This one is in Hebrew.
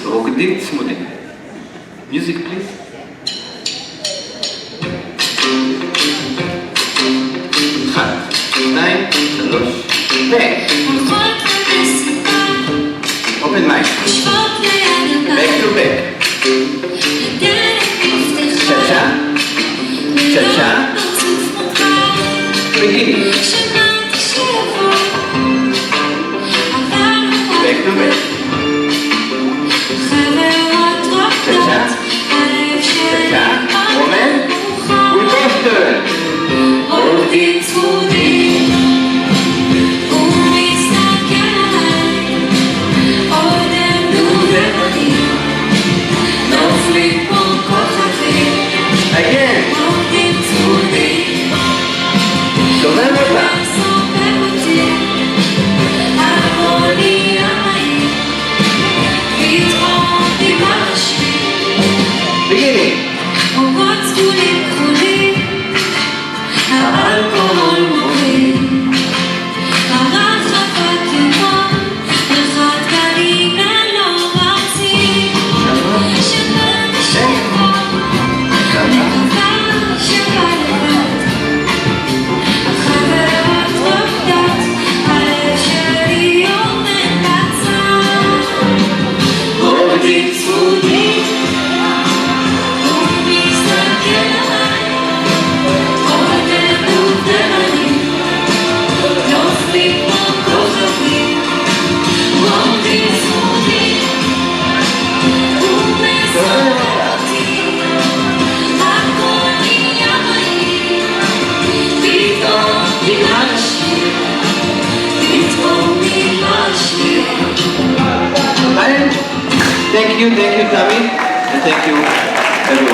רוקדים צמודים. Music please. אחד, שניים, שלוש, open mic. back to back. צ'ה-צ'ה. beginning. back to back. צ'ה-צ'ה. צ'ה-צ'ה. woman. we both turn. רוקדים צמודים. הוא מסתכל עליי. עוד הם דובדבנים. נופלים פה כוכבים. again. רוקדים צמודים. סובב אותה. סובב אותי. הרמוניה מהיר. פתאום דיברשי. beginning. אורות צבולים כחולים. האלכוהול מוביל. הרחבת לימון. מרחת גלים ללא רצים. שבת שבת. מקווה שבא לבד. החברות רוקדות. הלב שלי עומד בצד. רוקדים צמודים. הוא מסתכל עליי. עוד הם דובדבנים. נופלים פה כוכבים. רוקדים צמודים. הוא מסובב אותי. הכל נהיה מהיר. פתאום נגמר השיר. פתאום נגמר השיר. Thank you, Tamir, and thank you, everyone.